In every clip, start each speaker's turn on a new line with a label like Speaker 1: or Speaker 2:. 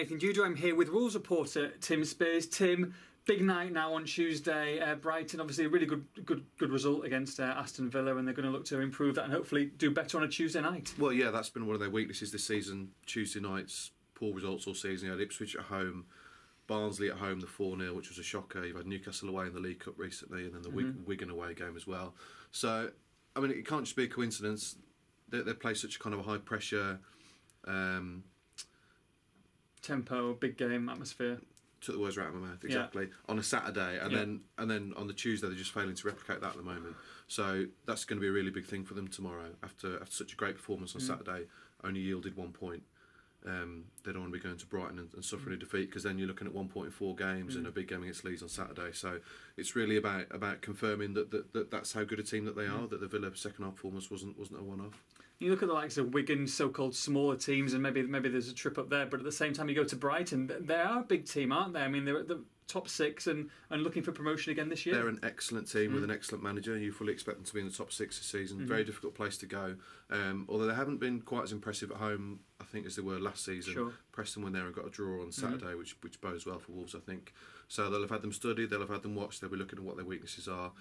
Speaker 1: Nathan Judo. I'm here with Wolves reporter Tim Spears. Tim, big night now on Tuesday. Brighton, obviously a really good result against Aston Villa, and they're going to look to improve that and hopefully do better on a Tuesday night.
Speaker 2: Well, yeah, that's been one of their weaknesses this season. Tuesday nights, poor results all season. You had Ipswich at home, Barnsley at home, the 4-0, which was a shocker. You've had Newcastle away in the League Cup recently, and then the Wigan away game as well. So, I mean, it can't just be a coincidence. They play such kind of a high pressure.
Speaker 1: Tempo, big game, atmosphere.
Speaker 2: Took the words right out of my mouth, exactly. Yeah. On a Saturday, and then on the Tuesday they're just failing to replicate that at the moment. So that's going to be a really big thing for them tomorrow. After such a great performance on Saturday, only yielded 1 point. They don't want to be going to Brighton and suffering a defeat, because then you're looking at 1 point in 4 games and a big game against Leeds on Saturday. So it's really about confirming that's how good a team that they are. That the Villa second half performance wasn't a one-off.
Speaker 1: You look at the likes of Wigan, so-called smaller teams, and maybe there's a trip up there, but at the same time you go to Brighton, they are a big team, aren't they? I mean, they're at the top 6 and looking for promotion again this year.
Speaker 2: They're an excellent team with an excellent manager. You fully expect them to be in the top 6 this season. Very difficult place to go. Although they haven't been quite as impressive at home, I think, as they were last season. Sure. Preston went there and got a draw on Saturday, which bodes well for Wolves, I think. So they'll have had them studied, they'll have had them watched, they'll be looking at what their weaknesses are.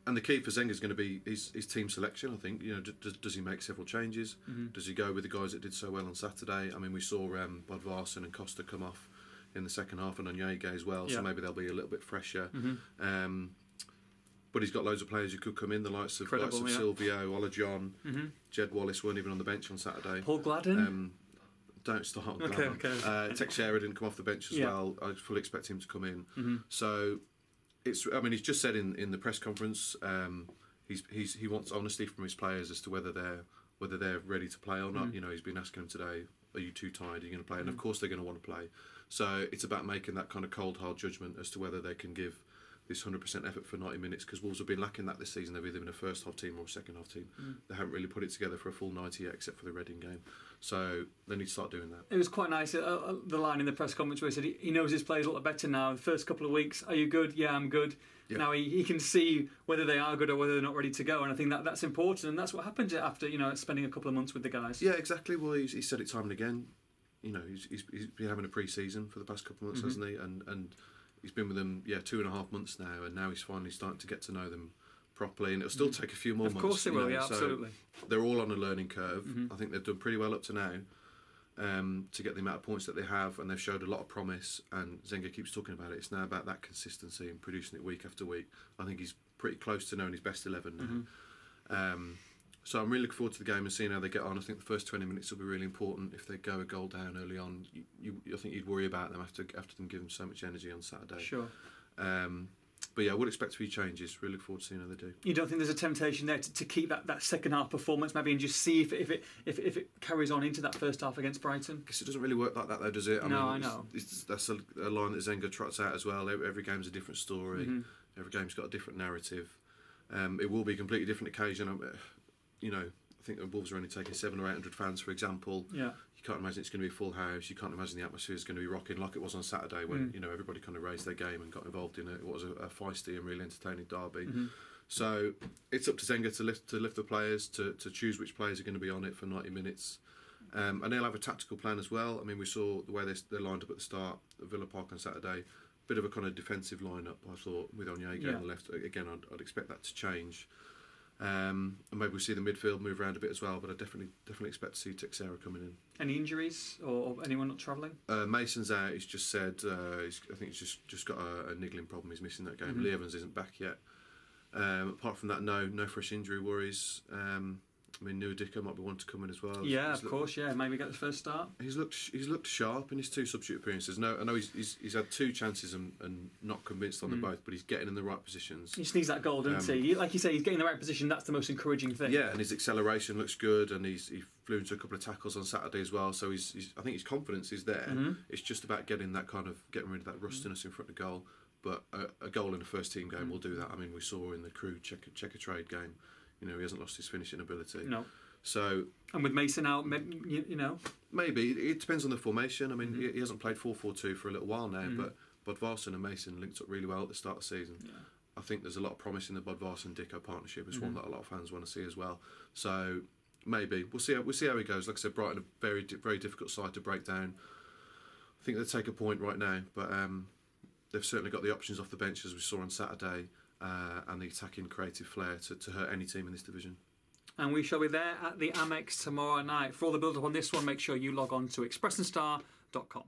Speaker 2: And the key for Zenga is going to be his team selection, I think. You know, does he make several changes? Does he go with the guys that did so well on Saturday? I mean, we saw Bodvarsson and Costa come off in the second half, and Onyege as well, so maybe they'll be a little bit fresher. But he's got loads of players who could come in, the likes of Silvio, Ola John, Jed Wallace weren't even on the bench on Saturday.
Speaker 1: Paul Gladden?
Speaker 2: Don't start on Gladden. Okay. Teixeira didn't come off the bench as well. I fully expect him to come in. So he's just said in the press conference, he wants honesty from his players as to whether they're ready to play or not. You know, he's been asking them today, are you too tired, are you going to play? And of course they're going to want to play. So it's about making that kind of cold hard judgment as to whether they can give this 100% effort for 90 minutes, because Wolves have been lacking that this season. They've either been a first half team or a second half team. They haven't really put it together for a full 90 yet, except for the Reading game. So they need to start doing that.
Speaker 1: It was quite nice, the line in the press conference where he said he knows his players a lot better now. The first couple of weeks, are you good? Yeah, I'm good. Yeah. Now he can see whether they are good or whether they're not ready to go, and I think that's important, and that's what happened after spending a couple of months with the guys.
Speaker 2: Yeah, exactly. Well, he said it time and again. You know, he's been having a pre-season for the past couple of months, hasn't he? And he's been with them, 2.5 months now, and now he's finally starting to get to know them properly, and it'll still take a few more months.
Speaker 1: Of course it will, absolutely.
Speaker 2: So they're all on a learning curve. I think they've done pretty well up to now to get the amount of points that they have, and they've showed a lot of promise, and Zenga keeps talking about it. It's now about that consistency and producing it week after week. I think he's pretty close to knowing his best 11 now. So I'm really looking forward to the game and seeing how they get on. I think the first 20 minutes will be really important. If they go a goal down early on, I think you'd worry about them after them giving so much energy on Saturday.
Speaker 1: Sure.
Speaker 2: But yeah, I would expect a few changes. Really look forward to seeing how they do.
Speaker 1: You don't think there's a temptation there to keep that second half performance maybe and just see if it carries on into that first half against Brighton?
Speaker 2: I guess it doesn't really work like that though, does it?
Speaker 1: I know.
Speaker 2: That's a line that Zenga trots out as well. Every game's a different story. Every game's got a different narrative. It will be a completely different occasion. I think the Wolves are only taking 700 or 800 fans, for example. Yeah. You can't imagine it's going to be a full house. You can't imagine the atmosphere is going to be rocking like it was on Saturday when everybody kind of raised their game and got involved in it. It was a feisty and really entertaining derby. So it's up to Zenga to lift the players, to choose which players are going to be on it for 90 minutes. And they'll have a tactical plan as well. I mean, we saw the way they're lined up at the start at Villa Park on Saturday. Bit of a kind of defensive lineup, I thought, with Onyege on the left. Again, I'd expect that to change. And maybe we'll see the midfield move around a bit as well, but I definitely expect to see Teixeira coming in.
Speaker 1: Any injuries or anyone not travelling?
Speaker 2: Mason's out. He's just said I think he's just got a niggling problem. He's missing that game. Lee Evans isn't back yet. Apart from that, no fresh injury worries. I mean, Nuadika might be one to come in as well.
Speaker 1: Yeah, of course. Yeah, maybe get the first start.
Speaker 2: He's looked sharp in his 2 substitute appearances. No, I know he's had 2 chances and not convinced on them both, but he's getting in the right positions.
Speaker 1: He just needs that goal, doesn't he? Like you say, he's getting in the right position. That's the most encouraging thing.
Speaker 2: Yeah, and his acceleration looks good, and he flew into a couple of tackles on Saturday as well. So I think his confidence is there. It's just about getting rid of that rustiness in front of goal. But a goal in a first team game will do that. I mean, we saw in the Crew Checkatrade game. He hasn't lost his finishing ability.
Speaker 1: No.
Speaker 2: So,
Speaker 1: and with Mason out,
Speaker 2: maybe it depends on the formation. I mean, he hasn't played 4-4-2 for a little while now, but Bodvarsson and Mason linked up really well at the start of the season. Yeah. I think there's a lot of promise in the Bodvarsson-Dicko partnership. It's one that a lot of fans want to see as well. So maybe we'll see how it goes. Like I said, Brighton a very very difficult side to break down. I think they take a point right now, but they've certainly got the options off the bench, as we saw on Saturday, and the attacking creative flair to hurt any team in this division.
Speaker 1: And we shall be there at the Amex tomorrow night. For all the build-up on this one, make sure you log on to expressandStar.com.